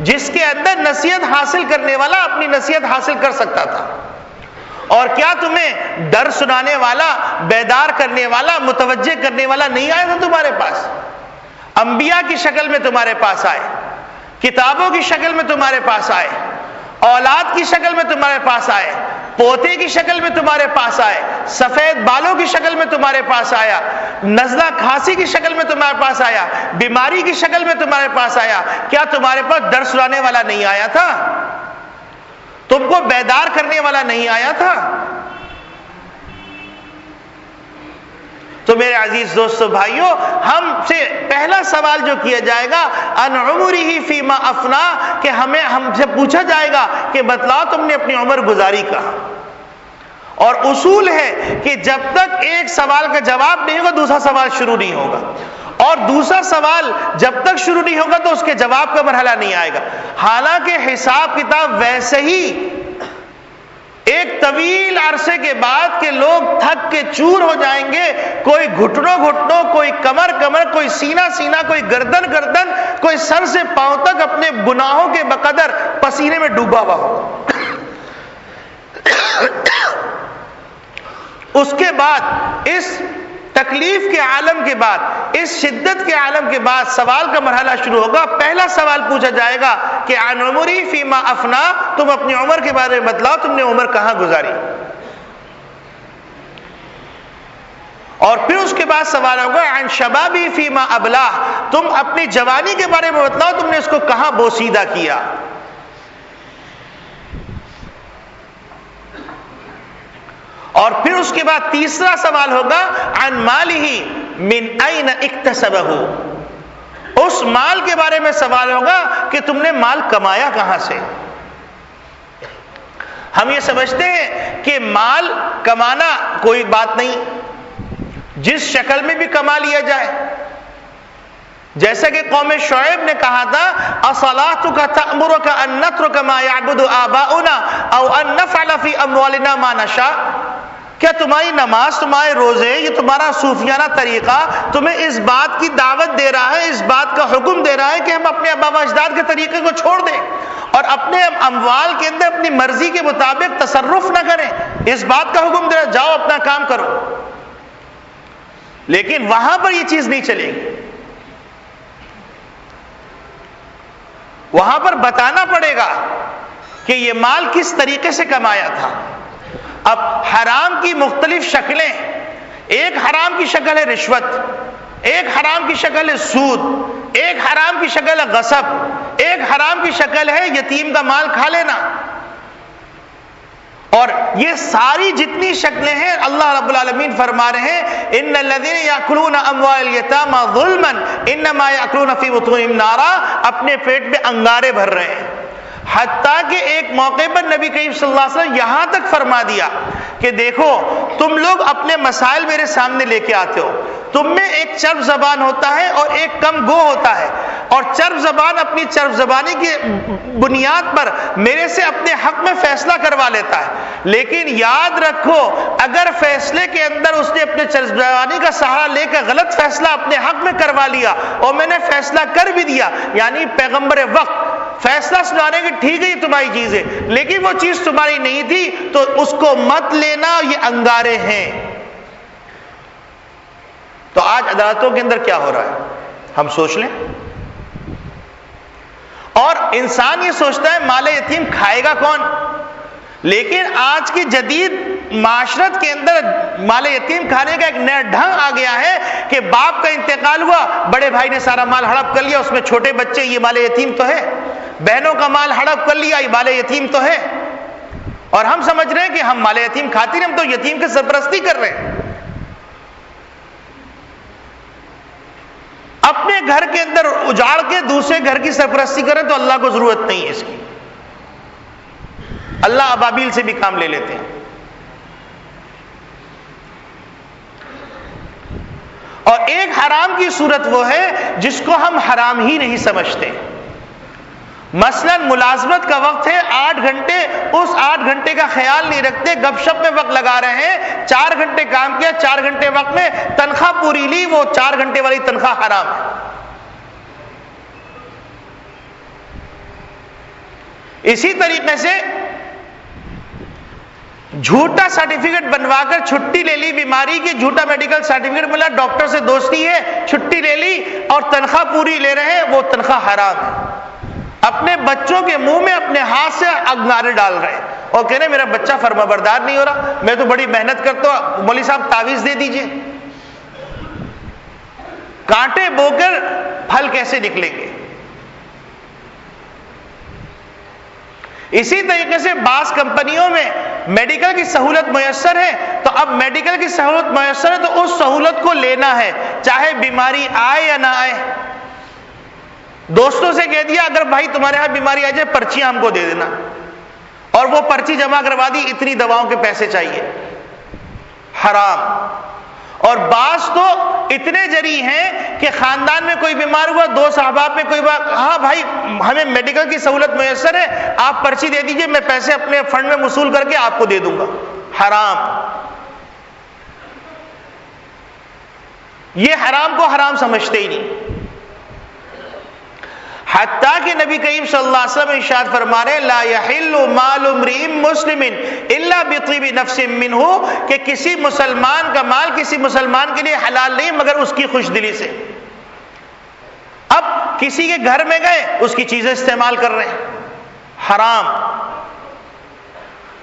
جس کے اندر نصیحت حاصل کرنے والا اپنی نصیحت حاصل کر سکتا تھا. اور کیا تمہیں ڈر سنانے والا، بیدار کرنے والا، متوجہ کرنے والا نہیں آیا تھا تمہارے پاس؟ انبیاء کی شکل میں تمہارے پاس آئے، کتابوں کی شکل میں تمہارے پاس آئے، اولاد کی شکل میں تمہارے پاس آئے، پوتے کی شکل میں تمہارے پاس آئے، سفید بالوں کی شکل میں تمہارے پاس آیا، نزلہ کھانسی کی شکل میں تمہارے پاس آیا، بیماری کی شکل میں تمہارے پاس آیا. کیا تمہارے پاس ڈر سنانے والا نہیں آیا تھا؟ تم کو بیدار کرنے والا نہیں آیا تھا؟ تو میرے عزیز دوستو بھائیوں، ہم سے پہلا سوال جو کیا جائے گا ان عمرہ فیما افنا، کہ ہم سے پوچھا جائے گا کہ بتلاؤ تم نے اپنی عمر گزاری کہاں. اور اصول ہے کہ جب تک ایک سوال کا جواب نہیں ہوگا دوسرا سوال شروع نہیں ہوگا، اور دوسرا سوال جب تک شروع نہیں ہوگا تو اس کے جواب کا مرحلہ نہیں آئے گا. حالانکہ حساب کتاب ویسے ہی ایک طویل عرصے کے بعد کہ لوگ تھک کے چور ہو جائیں گے، کوئی گھٹنوں، کوئی کمر، کوئی سینہ، کوئی گردن، کوئی سر سے پاؤں تک اپنے گناہوں کے بقدر پسینے میں ڈوبا ہوا ہو. اس کے بعد اس تکلیف کے عالم کے بعد، اس شدت کے عالم کے بعد سوال کا مرحلہ شروع ہوگا. پہلا سوال پوچھا جائے گا کہ عن عمری فیما افنا، تم اپنی عمر کے بارے میں بتلاؤ، تم نے عمر کہاں گزاری. اور پھر اس کے بعد سوال ہوگا عن شبابی فیما ابلا، تم اپنی جوانی کے بارے میں بتلاؤ، تم نے اس کو کہاں بوسیدہ کیا. اور پھر اس کے بعد تیسرا سوال ہوگا عن مالہ من این اکتسبہ، اس مال کے بارے میں سوال ہوگا کہ تم نے مال کمایا کہاں سے. ہم یہ سمجھتے ہیں کہ مال کمانا کوئی بات نہیں، جس شکل میں بھی کما لیا جائے. جیسا کہ قوم شعیب نے کہا تھا اصلاتک تأمرک ان نترک ما یعبد آباؤنا او ان نفعل فی اموالنا ما نشاء، کیا تمہاری نماز، تمہارے روزے، یہ تمہارا صوفیانہ طریقہ تمہیں اس بات کی دعوت دے رہا ہے، اس بات کا حکم دے رہا ہے کہ ہم اپنے آبا و اجداد کے طریقے کو چھوڑ دیں اور اپنے اموال کے اندر اپنی مرضی کے مطابق تصرف نہ کریں؟ اس بات کا حکم دے رہا ہے، جاؤ اپنا کام کرو. لیکن وہاں پر یہ چیز نہیں چلے گی، وہاں پر بتانا پڑے گا کہ یہ مال کس طریقے سے کمایا تھا. اب حرام کی مختلف شکلیں، ایک حرام کی شکل ہے رشوت، ایک حرام کی شکل ہے سود، ایک حرام کی شکل ہے غصب، ایک حرام کی شکل ہے یتیم کا مال کھا لینا. اور یہ ساری جتنی شکلیں ہیں اللہ رب العالمین فرما رہے ہیں ان الذین یاکلون اموال الیتامی ظلما انما یاکلون فی بطونہم نارا، اپنے پیٹ میں انگارے بھر رہے ہیں. حتیٰ کہ ایک موقع پر نبی کریم صلی اللہ علیہ وسلم یہاں تک فرما دیا کہ دیکھو تم لوگ اپنے مسائل میرے سامنے لے کے آتے ہو، تم میں ایک چرب زبان ہوتا ہے اور ایک کم گو ہوتا ہے، اور چرب زبان اپنی چرب زبانی کی بنیاد پر میرے سے اپنے حق میں فیصلہ کروا لیتا ہے. لیکن یاد رکھو اگر فیصلے کے اندر اس نے اپنے چرب زبانی کا سہارا لے کر غلط فیصلہ اپنے حق میں کروا لیا اور میں نے فیصلہ کر بھی دیا، یعنی پیغمبر وقت فیصلہ سنانے کی ٹھیک ہے یہ تمہاری چیز ہے لیکن وہ چیز تمہاری نہیں تھی تو اس کو مت لینا، یہ انگارے ہیں. تو آج عدالتوں کے اندر کیا ہو رہا ہے ہم سوچ لیں. اور انسان یہ سوچتا ہے مال یتیم کھائے گا کون، لیکن آج کی جدید معاشرت کے اندر مال یتیم کھانے کا ایک نیا ڈھنگ آ گیا ہے کہ باپ کا انتقال ہوا، بڑے بھائی نے سارا مال ہڑپ کر لیا، اس میں چھوٹے بچے، یہ مال یتیم تو ہے. بہنوں کا مال ہڑپ کر لیا، یہ مال یتیم تو ہے. اور ہم سمجھ رہے ہیں کہ ہم مال یتیم کھاتے نہیں، ہم تو یتیم کی سرپرستی کر رہے ہیں. اپنے گھر کے اندر اجاڑ کے دوسرے گھر کی سرپرستی کریں تو اللہ کو ضرورت نہیں ہے اس کی. اللہ ابابیل سے بھی کام لے لیتے ہیں. اور ایک حرام کی صورت وہ ہے جس کو ہم حرام ہی نہیں سمجھتے. مثلا ملازمت کا وقت ہے 8 گھنٹے، اس 8 گھنٹے کا خیال نہیں رکھتے، گپ شپ میں وقت لگا رہے ہیں، 4 گھنٹے کام کیا، 4 گھنٹے وقت میں تنخواہ پوری لی، وہ 4 گھنٹے والی تنخواہ حرام ہے. اسی طریقے سے جھوٹا سرٹیفکیٹ بنوا کر چھٹی لے لی بیماری کی، جھوٹا میڈیکل سرٹیفکیٹ ملا، ڈاکٹر سے دوستی ہے، چھٹی لے لی اور تنخواہ پوری لے رہے ہیں، وہ تنخواہ حرام ہے۔ اپنے بچوں کے منہ میں اپنے ہاتھ سے انگارے ڈال رہے ہیں اور کہہ رہے میرا بچہ فرما بردار نہیں ہو رہا، میں تو بڑی محنت کرتا ہوں، مولوی صاحب تعویذ دے دیجئے۔ کانٹے بو کر پھل کیسے نکلیں گے؟ اسی طریقے سے بعض کمپنیوں میں میڈیکل کی سہولت میسر ہے، تو اب میڈیکل کی سہولت میسر ہے تو اس سہولت کو لینا ہے، چاہے بیماری آئے یا نہ آئے۔ دوستوں سے کہہ دیا اگر بھائی تمہارے ہاں بیماری آ جائے پرچیاں ہم کو دے دینا، اور وہ پرچی جمع کروا دی، اتنی دواؤں کے پیسے چاہیے، حرام۔ اور بعض تو اتنے جری ہیں کہ خاندان میں کوئی بیمار ہوا، دو صحباب میں کوئی بات، ہاں بھائی ہمیں میڈیکل کی سہولت میسر ہے، آپ پرچی دے دیجئے، میں پیسے اپنے فنڈ میں وصول کر کے آپ کو دے دوں گا، حرام۔ یہ حرام کو حرام سمجھتے ہی نہیں، حتیٰ کہ نبی کریم صلی اللہ علیہ وسلم ارشاد فرما رہے لا یحل مال امرئ مسلم الا بطیب نفس منہ، کہ کسی مسلمان کا مال کسی مسلمان کے لیے حلال نہیں مگر اس کی خوش دلی سے۔ اب کسی کے گھر میں گئے اس کی چیزیں استعمال کر رہے ہیں، حرام۔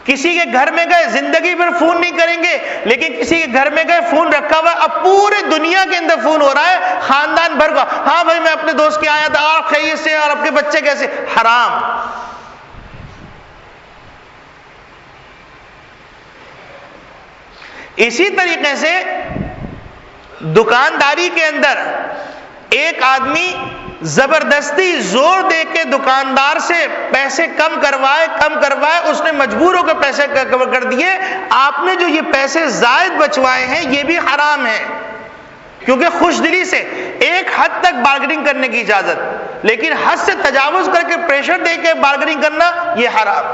کسی کے گھر میں گئے زندگی بھر فون نہیں کریں گے، لیکن کسی کے گھر میں گئے فون رکھا ہوا، اب پورے دنیا کے اندر فون ہو رہا ہے، خاندان بھر کا، ہاں بھائی میں اپنے دوست کے آیا تھا، آپ خیریت سے، اور آپ کے بچے کیسے، حرام۔ اسی طریقے سے دکانداری کے اندر ایک آدمی زبردستی زور دے کے دکاندار سے پیسے کم کروائے، اس نے مجبور ہو کے پیسے کر دیے، آپ نے جو یہ پیسے زائد بچوائے ہیں یہ بھی حرام ہے، کیونکہ خوش دلی سے ایک حد تک بارگننگ کرنے کی اجازت، لیکن حد سے تجاوز کر کے پریشر دے کے بارگننگ کرنا یہ حرام۔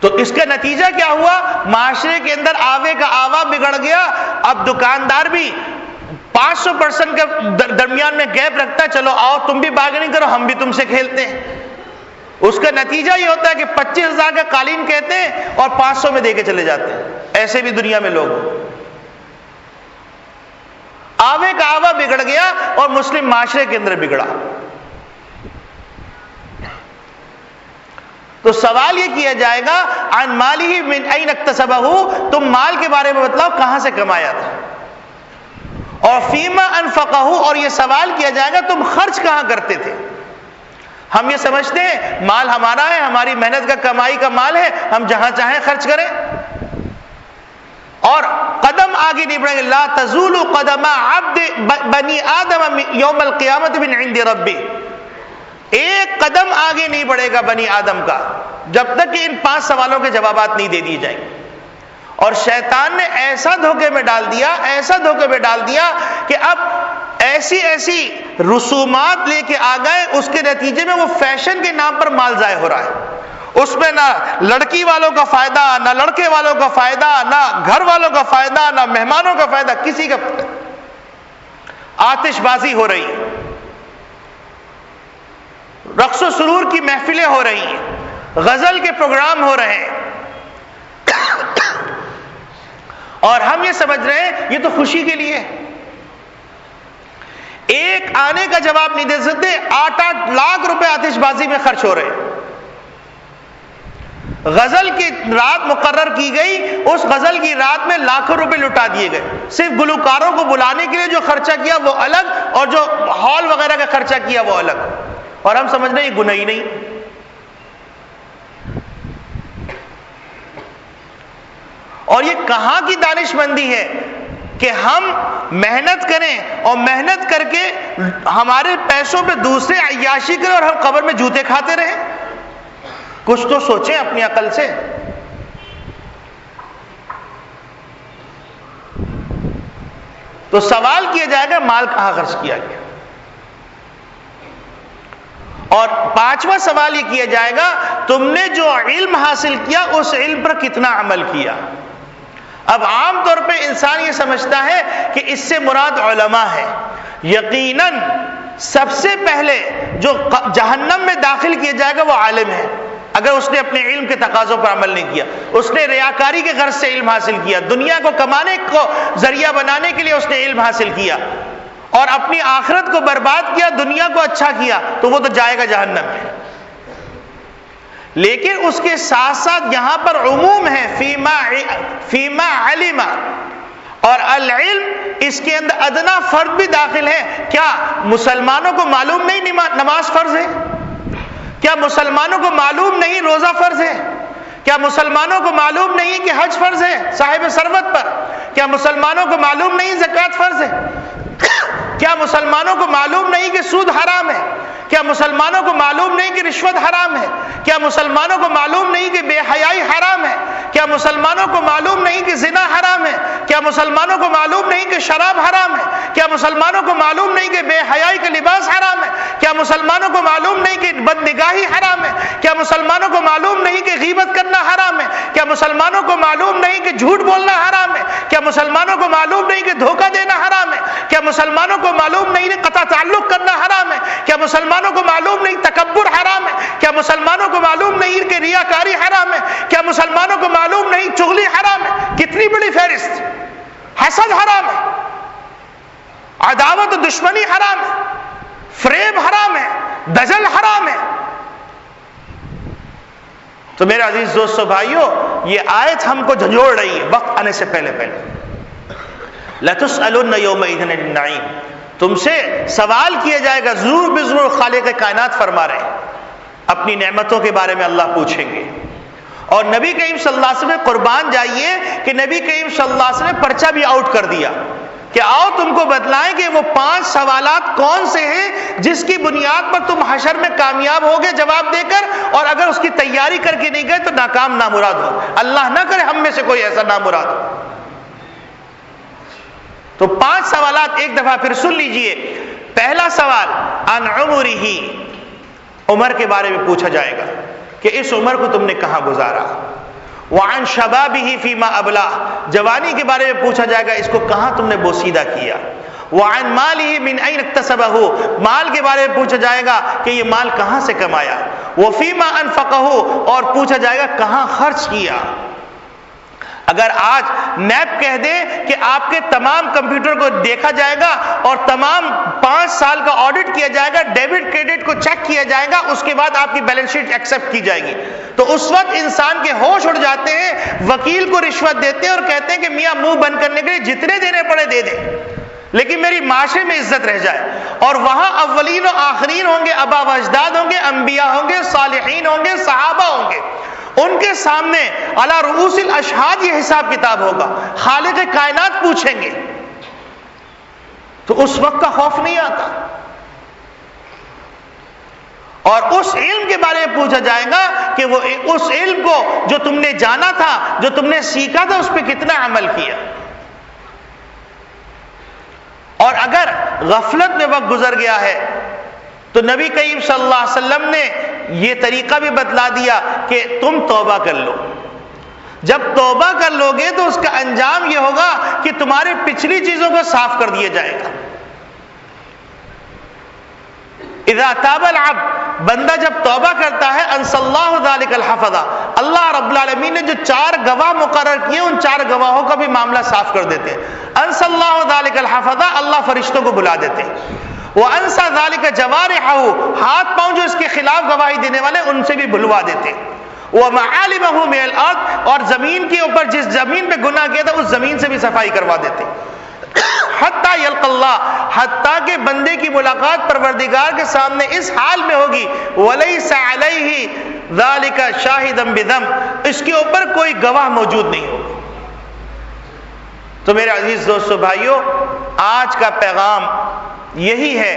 تو اس کا نتیجہ کیا ہوا؟ معاشرے کے اندر آوے کا آوا بگڑ گیا، اب دکاندار بھی 500% کے درمیان میں گیپ رکھتا ہے، چلو آؤ تم بھی بارگننگ کرو، ہم بھی تم سے کھیلتے ہیں۔ اس کا نتیجہ یہ ہوتا ہے کہ 25,000 کا قالین کہتے ہیں اور 500 میں دے کے چلے جاتے ہیں، ایسے بھی دنیا میں لوگ۔ آوے کا آوا بگڑ گیا اور مسلم معاشرے کے اندر بگڑا۔ تو سوال یہ کیا جائے گا عن مالہ من این اکتسبہ، تم مال کے بارے میں بتلاؤ کہاں سے کمایا تھا، اور فیما انفقہ، اور یہ سوال کیا جائے گا تم خرچ کہاں کرتے تھے۔ ہم یہ سمجھتے ہیں مال ہمارا ہے، ہماری محنت کا کمائی کا مال ہے، ہم جہاں چاہیں خرچ کریں، اور قدم آگے نہیں بڑھیں گے۔ لا تزول قدم عبد بنی آدم یوم القیامت من عند ربی، ایک قدم آگے نہیں بڑھے گا بنی آدم کا جب تک کہ ان 5 سوالوں کے جوابات نہیں دے دیے جائیں گے۔ اور شیطان نے ایسا دھوکے میں ڈال دیا کہ اب ایسی رسومات لے کے آ گئے، اس کے نتیجے میں وہ فیشن کے نام پر مال ضائع ہو رہا ہے، اس میں نہ لڑکی والوں کا فائدہ، نہ لڑکے والوں کا فائدہ، نہ گھر والوں کا فائدہ، نہ مہمانوں کا فائدہ، کسی کا آتش بازی ہو رہی ہے، رقص و سرور کی محفلیں ہو رہی ہیں، غزل کے پروگرام ہو رہے ہیں، اور ہم یہ سمجھ رہے ہیں یہ تو خوشی کے لیے۔ ایک آنے کا جواب نہیں دے سکتے، 8 لاکھ روپے آتش بازی میں خرچ ہو رہے ہیں۔ غزل کی رات مقرر کی گئی، اس غزل کی رات میں لاکھوں روپے لٹا دیے گئے، صرف گلوکاروں کو بلانے کے لیے جو خرچہ کیا وہ الگ، اور جو ہال وغیرہ کا خرچہ کیا وہ الگ، اور ہم سمجھ رہے ہیں یہ گناہ ہی نہیں۔ اور یہ کہاں کی دانش مندی ہے کہ ہم محنت کریں اور محنت کر کے ہمارے پیسوں پہ دوسرے عیاشی کریں اور ہم قبر میں جوتے کھاتے رہیں؟ کچھ تو سوچیں اپنی عقل سے۔ تو سوال کیا جائے گا مال کہاں خرچ کیا گیا، اور 5واں سوال یہ کیا جائے گا تم نے جو علم حاصل کیا اس علم پر کتنا عمل کیا۔ اب عام طور پہ انسان یہ سمجھتا ہے کہ اس سے مراد علماء ہے، یقیناً سب سے پہلے جو جہنم میں داخل کیا جائے گا وہ عالم ہے، اگر اس نے اپنے علم کے تقاضوں پر عمل نہیں کیا، اس نے ریاکاری کے غرض سے علم حاصل کیا، دنیا کو کمانے کو ذریعہ بنانے کے لیے اس نے علم حاصل کیا اور اپنی آخرت کو برباد کیا، دنیا کو اچھا کیا، تو وہ تو جائے گا جہنم میں۔ لیکن اس کے ساتھ ساتھ یہاں پر عموم ہے فیما علم، اور العلم اس کے اندر ادنا فرد بھی داخل ہے۔ کیا مسلمانوں کو معلوم نہیں نماز فرض ہے؟ کیا مسلمانوں کو معلوم نہیں روزہ فرض ہے؟ کیا مسلمانوں کو معلوم نہیں کہ حج فرض ہے صاحب ثروت پر؟ کیا مسلمانوں کو معلوم نہیں زکوٰۃ فرض ہے؟ کیا مسلمانوں کو معلوم نہیں کہ سود حرام ہے؟ کیا مسلمانوں کو معلوم نہیں کہ رشوت حرام ہے؟ کیا مسلمانوں کو معلوم نہیں کہ بے حیائی حرام ہے؟ کیا مسلمانوں کو معلوم نہیں کہ زنا حرام ہے؟ کیا مسلمانوں کو معلوم نہیں کہ شراب حرام ہے؟ کیا مسلمانوں کو معلوم نہیں کہ بے حیائی کا لباس حرام ہے؟ کیا مسلمانوں کو معلوم نہیں کہ بدنگاہی حرام ہے؟ کیا مسلمانوں کو معلوم نہیں کہ غیبت کرنا حرام ہے؟ کیا مسلمانوں کو معلوم نہیں کہ جھوٹ بولنا حرام ہے؟ کیا مسلمانوں کو معلوم نہیں کہ دھوکہ دینا حرام ہے؟ کیا مسلمانوں کو معلوم نہیں کہ قطع تعلق کرنا حرام ہے؟ کیا مسلمانوں کو معلوم نہیں تکبر حرام ہے؟ کیا مسلمانوں کو معلوم نہیں کہ ریاکاری حرام ہے؟ کیا مسلمانوں کو معلوم نہیں چغلی حرام ہے؟ کتنی بڑی فہرست! حسد حرام ہے، عداوت و دشمنی حرام ہے، فریب حرام ہے، دجل حرام ہے۔ تو میرے عزیز دوستو بھائیو، یہ آیت ہم کو جھنجھوڑ رہی ہے وقت آنے سے پہلے لَتُسْأَلُنَّ يَوْمَئِذٍ عَنِ النَّعِيمِ، تم سے سوال کیا جائے گا، ضرور بے ضرور خالق کائنات فرما رہے ہیں، اپنی نعمتوں کے بارے میں اللہ پوچھیں گے۔ اور نبی کریم صلی اللہ علیہ وسلم قربان جائیے کہ نبی کریم صلی اللہ علیہ وسلم نے پرچہ بھی آؤٹ کر دیا کہ آؤ تم کو بتلائیں کہ وہ 5 سوالات کون سے ہیں جس کی بنیاد پر تم حشر میں کامیاب ہوگے جواب دے کر، اور اگر اس کی تیاری کر کے نہیں گئے تو ناکام نامراد ہو۔ اللہ نہ کرے ہم میں سے کوئی ایسا نامراد ہو۔ تو 5 سوالات ایک دفعہ پھر سن لیجئے۔ پہلا سوال عن عمرہ، عمر کے بارے میں پوچھا جائے گا کہ اس عمر کو تم نے کہاں گزارا۔ وعن شبابہ فیما ابلہ، جوانی کے بارے میں پوچھا جائے گا اس کو کہاں تم نے بوسیدہ کیا۔ وعن مالہ من این اکتسبہ، مال کے بارے میں پوچھا جائے گا کہ یہ مال کہاں سے کمایا۔ وفیما انفقہ، اور پوچھا جائے گا کہاں خرچ کیا۔ اگر آج نیب کہہ دے کہ آپ کے تمام کمپیوٹر کو دیکھا جائے گا اور تمام 5 سال کا آڈٹ کیا جائے گا، ڈیبٹ کریڈٹ کو چیک کیا جائے گا، اس کے بعد آپ کی بیلنس شیٹ ایکسپٹ کی جائے گی، تو اس وقت انسان کے ہوش اڑ جاتے ہیں، وکیل کو رشوت دیتے ہیں اور کہتے ہیں کہ میاں منہ بند کرنے کے لیے جتنے دینے پڑے دے دیں، لیکن میری معاشرے میں عزت رہ جائے۔ اور وہاں اولین و آخرین ہوں گے، آبا و اجداد ہوں گے، انبیاء ہوں گے، صالحین ہوں گے، صحابہ ہوں گے، ان کے سامنے علی رؤوس الاشہاد یہ حساب کتاب ہوگا، خالق کائنات پوچھیں گے، تو اس وقت کا خوف نہیں آتا۔ اور اس علم کے بارے میں پوچھا جائے گا کہ وہ اس علم کو جو تم نے جانا تھا، جو تم نے سیکھا تھا، اس پہ کتنا عمل کیا۔ اور اگر غفلت میں وقت گزر گیا ہے تو نبی کریم صلی اللہ علیہ وسلم نے یہ طریقہ بھی بتلا دیا کہ تم توبہ کر لو۔ جب توبہ کر لو گے تو اس کا انجام یہ ہوگا کہ تمہاری پچھلی چیزوں کو صاف کر دیا جائے گا۔ اذا تاب العبد، بندہ جب توبہ کرتا ہے، انص اللہ ذلک الحفظ، اللہ رب العالمین نے جو 4 گواہ مقرر کیے ان 4 گواہوں کا بھی معاملہ صاف کر دیتے ہیں۔ انص اللہ ذلک الحفظ، اللہ فرشتوں کو بلا دیتے ہیں۔ وَأَنْسَى ذَلِكَ جَوَارِحَهُ، ہاتھ پاؤں جو اس کے خلاف گواہی دینے والے ان سے بھی بھلوا دیتے۔ وَمَعَالِمَهُ مِنَ الْأَرْضِ، اور زمین کے اوپر جس زمین پہ گناہ کیا تھا اس زمین سے بھی صفائی کروا دیتے۔ حتیٰ یلقى اللہ، حتیٰ کہ بندے کی ملاقات پروردگار کے سامنے اس حال میں ہوگی وَلَيْسَ عَلَيْهِ ذَلِكَ شَاهِدًا بِذَنبٍ، اس کے اوپر کوئی گواہ موجود نہیں ہوگا۔ تو میرے عزیز دوستو بھائیو، آج کا پیغام یہی ہے